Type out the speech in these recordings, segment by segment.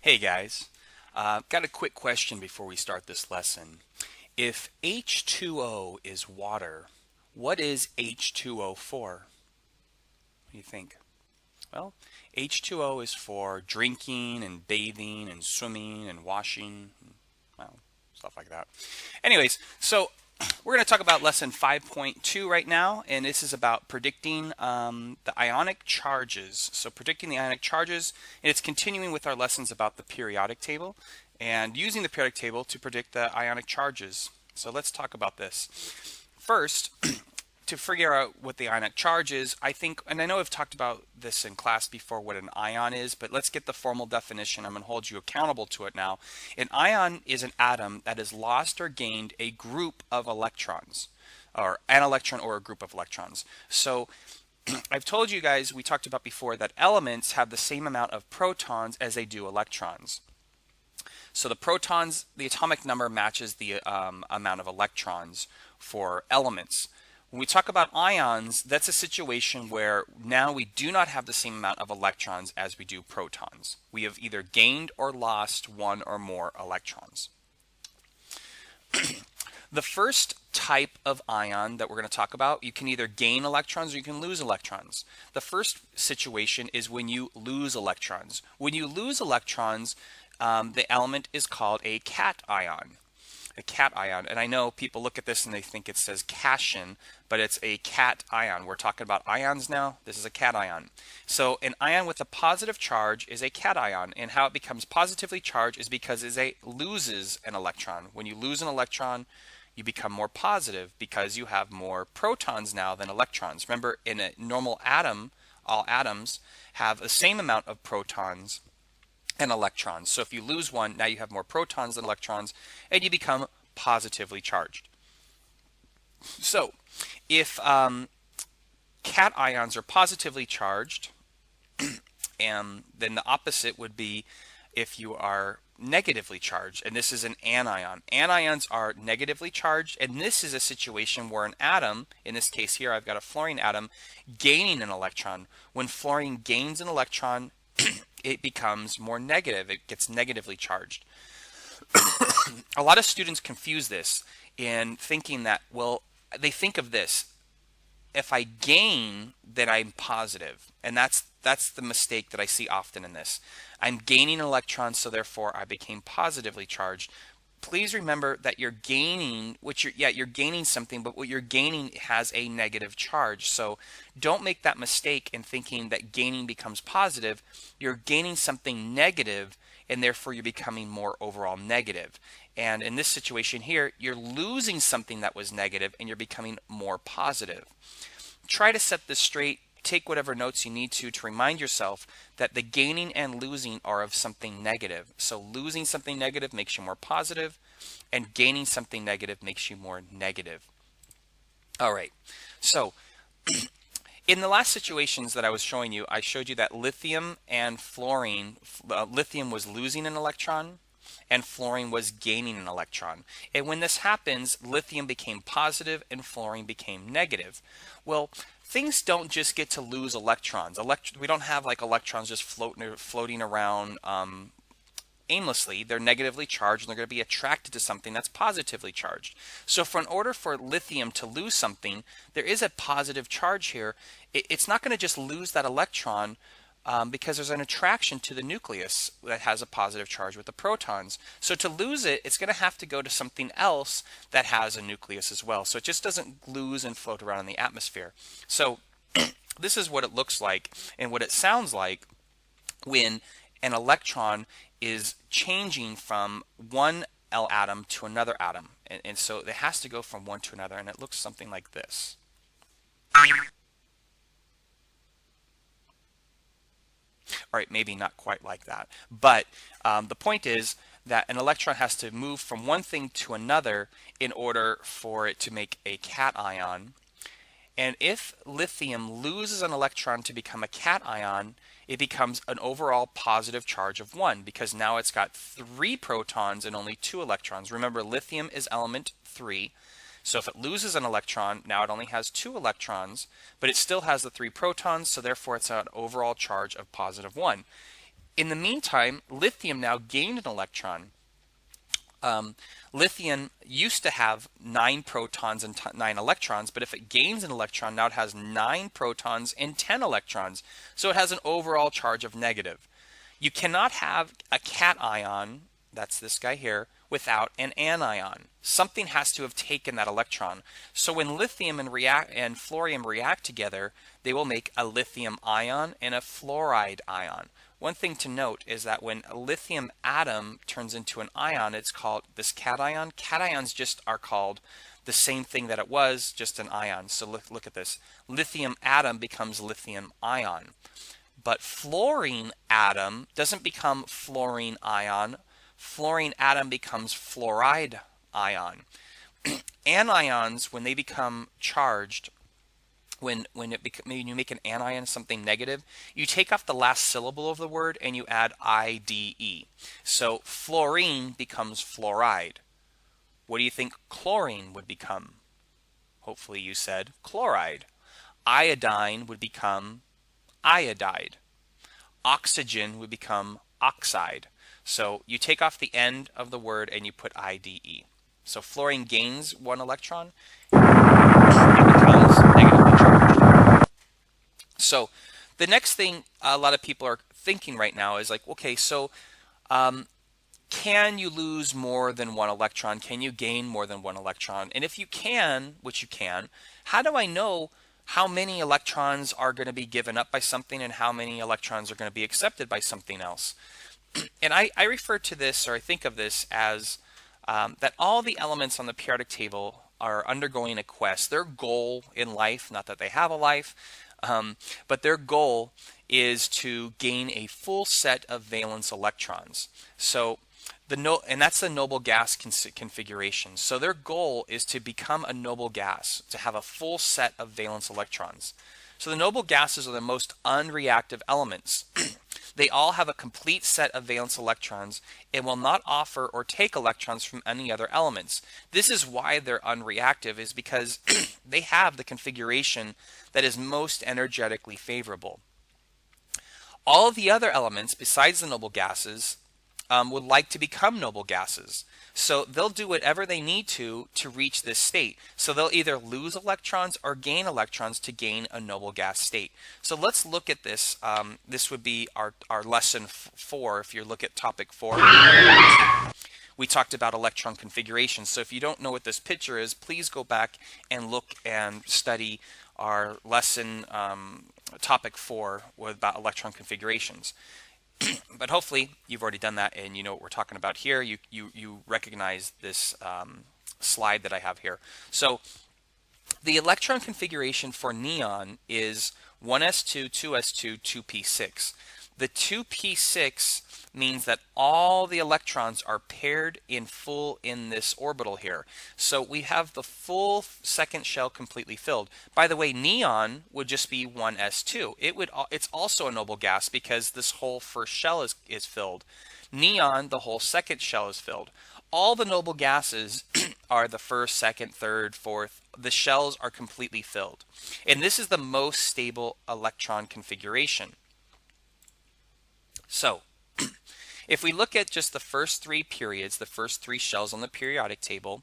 Hey guys, got a quick question before we start this lesson. If H2O is water, what is H2O for? What do you think? Well, H2O is for drinking and bathing and swimming and washing, well, stuff like that. Anyways, so we're going to talk about lesson 5.2 right now, and this is about predicting the ionic charges. So predicting the ionic charges, and it's continuing with our lessons about the periodic table and using the periodic table to predict the ionic charges. So let's talk about this. First, to figure out what the ionic charge is, I think, and I know I've talked about this in class before, what an ion is, but let's get the formal definition. I'm going to hold you accountable to it now. An ion is an atom that has lost or gained a group of electrons, or an electron or a group of electrons. So I've told you guys, we talked about before, that elements have the same amount of protons as they do electrons. So the protons, the atomic number matches the amount of electrons for elements. When we talk about ions, that's a situation where now we do not have the same amount of electrons as we do protons. We have either gained or lost one or more electrons. The first type of ion that we're going to talk about, you can either gain electrons or you can lose electrons. The first situation is when you lose electrons. When you lose electrons, the element is called a cation. A cation, and I know people look at this and they think it says cation, but it's a cation. We're talking about ions now. This is a cation. So an ion with a positive charge is a cation, and how it becomes positively charged is because it loses an electron. When you lose an electron, you become more positive because you have more protons now than electrons. Remember, in a normal atom, all atoms have the same amount of protons and electrons. So if you lose one, now you have more protons than electrons, and you become positively charged. So if cations are positively charged, and then the opposite would be if you are negatively charged, and this is an anion. Anions are negatively charged, and this is a situation where an atom, in this case here I've got a fluorine atom, gaining an electron. When fluorine gains an electron, it becomes more negative. It gets negatively charged. A lot of students confuse this in thinking that, well, they think of this: if I gain, then I'm positive. And that's the mistake that I see often in this. I'm gaining electrons, so therefore I became positively charged. Please remember that you're gaining, you're gaining something, but what you're gaining has a negative charge. So don't make that mistake in thinking that gaining becomes positive. You're gaining something negative, and therefore you're becoming more overall negative. And in this situation here, you're losing something that was negative, and you're becoming more positive. Try to set this straight. Take whatever notes you need to remind yourself that the gaining and losing are of something negative. So losing something negative makes you more positive, and gaining something negative makes you more negative. All right, so in the last situations that I was showing you, I showed you that lithium and fluorine, lithium was losing an electron and fluorine was gaining an electron. And when this happens, lithium became positive and fluorine became negative. Well, things don't just get to lose electrons. We don't have like electrons just floating around aimlessly. They're negatively charged, and they're going to be attracted to something that's positively charged. So in order for lithium to lose something, there is a positive charge here. It's not going to just lose that electron because there's an attraction to the nucleus that has a positive charge with the protons. So to lose it, it's going to have to go to something else that has a nucleus as well. So it just doesn't lose and float around in the atmosphere. So this is what it looks like and what it sounds like when an electron is changing from one atom to another atom. And so it has to go from one to another, and it looks something like this. All right, maybe not quite like that. But the point is that an electron has to move from one thing to another in order for it to make a cation. And if lithium loses an electron to become a cation, it becomes an overall positive charge of 1 because now it's got 3 protons and only 2 electrons. Remember, lithium is element 3. So if it loses an electron, now it only has 2 electrons, but it still has the 3 protons, so therefore it's an overall charge of positive 1. In the meantime, lithium now gained an electron. Lithium used to have 9 protons and 9 electrons, but if it gains an electron, now it has 9 protons and 10 electrons. So it has an overall charge of negative. You cannot have a cation, that's this guy here, without an anion. Something has to have taken that electron. So when lithium and fluorine react together, they will make a lithium ion and a fluoride ion. One thing to note is that when a lithium atom turns into an ion, it's called this cation. Cations just are called the same thing that it was, just an ion. So look at this. Lithium atom becomes lithium ion. But fluorine atom doesn't become fluorine ion. Fluorine atom becomes fluoride ion. Anions, when they become charged, when you make an anion something negative, you take off the last syllable of the word and you add IDE. So fluorine becomes fluoride. What do you think chlorine would become? Hopefully you said chloride. Iodine would become iodide. Oxygen would become oxide. So you take off the end of the word and you put IDE. So fluorine gains 1 electron, it becomes negatively charged. So the next thing a lot of people are thinking right now is like, okay, so can you lose more than 1 electron? Can you gain more than 1 electron? And if you can, which you can, how do I know how many electrons are going to be given up by something and how many electrons are going to be accepted by something else? And I refer to this, or I think of this as that all the elements on the periodic table are undergoing a quest. Their goal in life, not that they have a life, but their goal is to gain a full set of valence electrons. So and that's the noble gas configuration. So their goal is to become a noble gas, to have a full set of valence electrons. So the noble gases are the most unreactive elements. They all have a complete set of valence electrons and will not offer or take electrons from any other elements. This is why they're unreactive, is because they have the configuration that is most energetically favorable. All of the other elements, besides the noble gases, would like to become noble gases. So they'll do whatever they need to reach this state. So they'll either lose electrons or gain electrons to gain a noble gas state. So let's look at this. This would be our lesson 4. If you look at topic 4, we talked about electron configuration. So if you don't know what this picture is, please go back and look and study our lesson topic 4 about electron configurations. But hopefully you've already done that and you know what we're talking about here. You recognize this slide that I have here. So the electron configuration for neon is 1s2, 2s2, 2p6. The 2p6 means that all the electrons are paired in full in this orbital here. So we have the full second shell completely filled. By the way, neon would just be 1s2. It's also a noble gas because this whole first shell is filled. Neon, the whole second shell is filled. All the noble gases are the first, second, third, fourth. The shells are completely filled. And this is the most stable electron configuration. So, if we look at just the first 3 periods, the first 3 shells on the periodic table,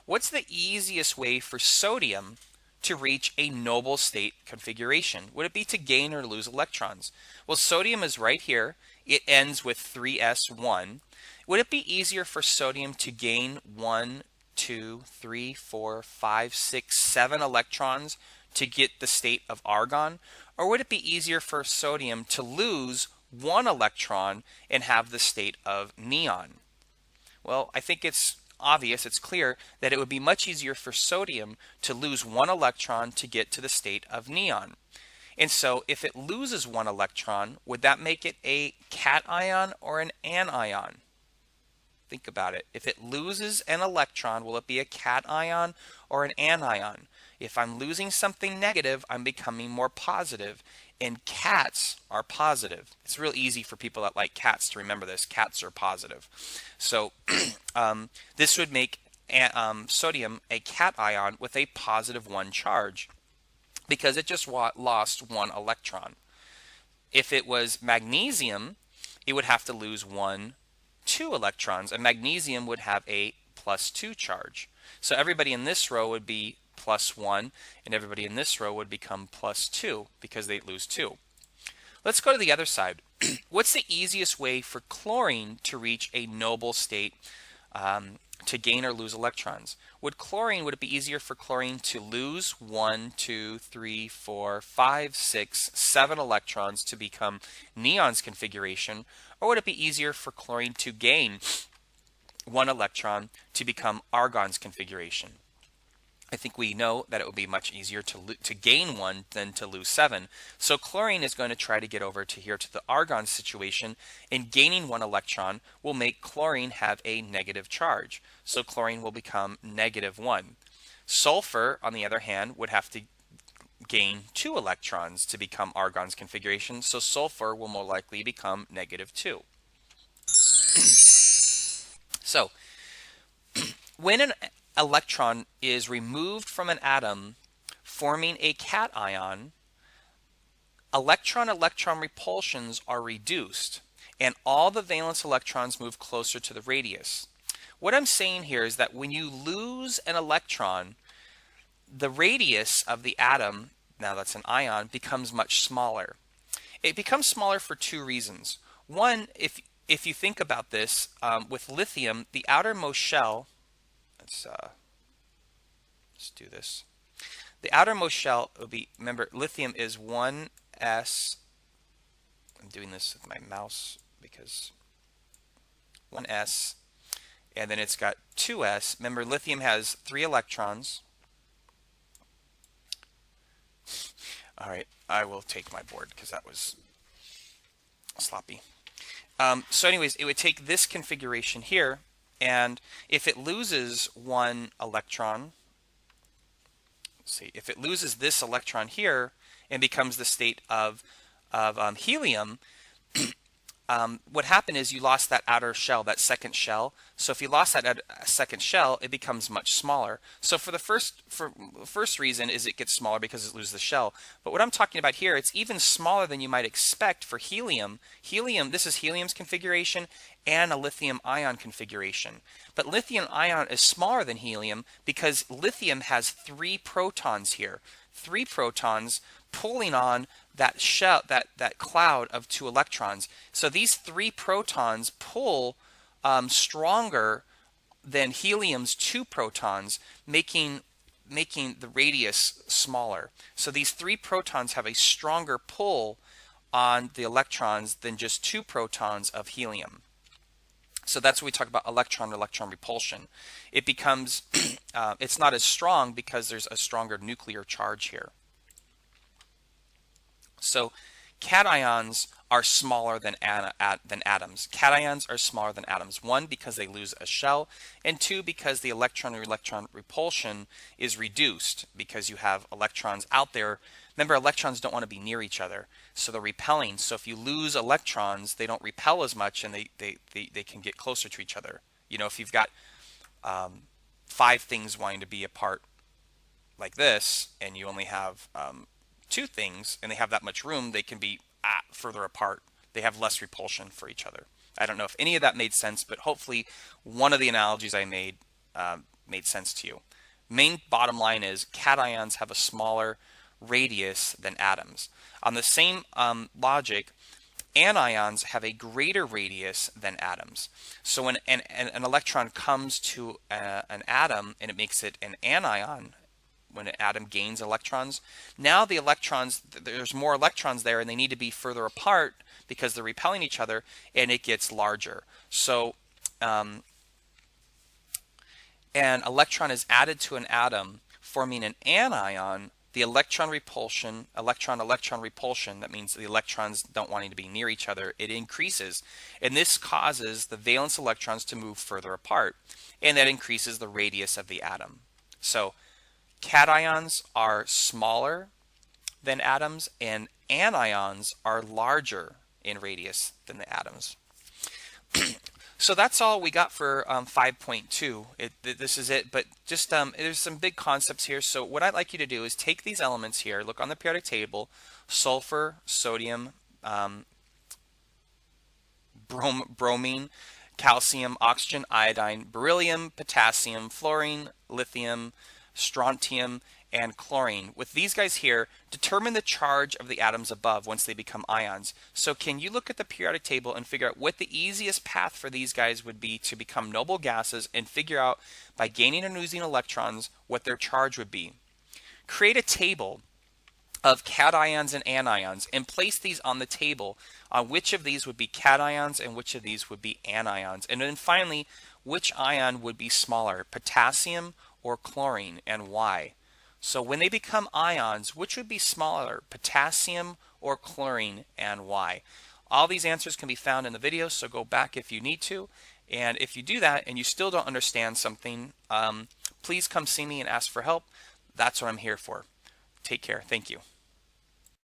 what's the easiest way for sodium to reach a noble state configuration? Would it be to gain or lose electrons? Well, sodium is right here. It ends with 3s1. Would it be easier for sodium to gain 1, 2, 3, 4, 5, 6, 7 electrons to get the state of argon? Or would it be easier for sodium to lose 1 electron and have the state of neon? Well, I think it's obvious, it's clear that it would be much easier for sodium to lose 1 electron to get to the state of neon. And so if it loses 1 electron, would that make it a cation or an anion? Think about it. If it loses an electron, will it be a cation or an anion? If I'm losing something negative, I'm becoming more positive. And cats are positive. It's real easy for people that like cats to remember this. Cats are positive. So this would make sodium a cation with a +1 charge because it just lost 1 electron. If it was magnesium, it would have to lose 2 electrons, and magnesium would have a +2 charge. So everybody in this row would be +1, and everybody in this row would become +2 because they lose 2. Let's go to the other side. What's the easiest way for chlorine to reach a noble state, to gain or lose electrons? Would it be easier for chlorine to lose 1, 2, 3, 4, 5, 6, 7 electrons to become neon's configuration, or would it be easier for chlorine to gain 1 electron to become argon's configuration? I think we know that it would be much easier to gain 1 than to lose 7. So chlorine is going to try to get over to here to the argon situation, and gaining 1 electron will make chlorine have a negative charge. So chlorine will become -1. Sulfur, on the other hand, would have to gain 2 electrons to become argon's configuration. So sulfur will more likely become -2. So when an electron is removed from an atom, forming a cation, electron-electron repulsions are reduced, and all the valence electrons move closer to the radius. What I'm saying here is that when you lose an electron, the radius of the atom, now that's an ion, becomes much smaller. It becomes smaller for 2 reasons. One, if you think about this, with lithium, the outermost shell, let's do this. The outermost shell will be, remember, lithium is 1s. I'm doing this with my mouse because 1s, and then it's got 2s. Remember, lithium has 3 electrons. All right, I will take my board because that was sloppy. So anyways, it would take this configuration here, and if it loses 1 electron, let's see, if it loses this electron here and becomes the state of helium, what happened is you lost that outer shell, that second shell. So if you lost that second shell, it becomes much smaller. So for the first reason is it gets smaller because it loses the shell. But what I'm talking about here, it's even smaller than you might expect for helium. This is helium's configuration and a lithium ion configuration. But lithium ion is smaller than helium because lithium has 3 protons here. 3 protons pulling on that shell, that cloud of 2 electrons. So these 3 protons pull stronger than helium's 2 protons, making the radius smaller. So these 3 protons have a stronger pull on the electrons than just 2 protons of helium. So that's what we talk about electron-electron repulsion. It becomes, it's not as strong because there's a stronger nuclear charge here. So cations are smaller than atoms. Cations are smaller than atoms. 1, because they lose a shell, and 2, because the electron-electron repulsion is reduced because you have electrons out there. Remember, electrons don't want to be near each other, so they're repelling. So if you lose electrons, they don't repel as much, and they can get closer to each other. You know, if you've got 5 things wanting to be apart like this, and you only have 2 things, and they have that much room, they can be further apart. They have less repulsion for each other. I don't know if any of that made sense, but hopefully one of the analogies I made made sense to you. Main bottom line is cations have a smaller radius than atoms. On the same logic, anions have a greater radius than atoms. So when an electron comes to an atom and it makes it an anion, when an atom gains electrons, now the electrons, there's more electrons there and they need to be further apart because they're repelling each other, and it gets larger. So an electron is added to an atom forming an anion. The electron-electron repulsion, that means the electrons don't wanting to be near each other, it increases. And this causes the valence electrons to move further apart, and that increases the radius of the atom. So cations are smaller than atoms, and anions are larger in radius than the atoms. So that's all we got for 5.2. This is it, but just there's some big concepts here. So what I'd like you to do is take these elements here, look on the periodic table: sulfur, sodium, bromine, calcium, oxygen, iodine, beryllium, potassium, fluorine, lithium, strontium, and chlorine. With these guys here, determine the charge of the atoms above once they become ions. So can you look at the periodic table and figure out what the easiest path for these guys would be to become noble gases, and figure out by gaining and losing electrons what their charge would be? Create a table of cations and anions and place these on the table on which of these would be cations and which of these would be anions. And then finally, which ion would be smaller, potassium or chlorine, and why? So when they become ions, which would be smaller, potassium or chlorine, and why? All these answers can be found in the video, so go back if you need to. And if you do that and you still don't understand something, please come see me and ask for help. That's what I'm here for. Take care. Thank you.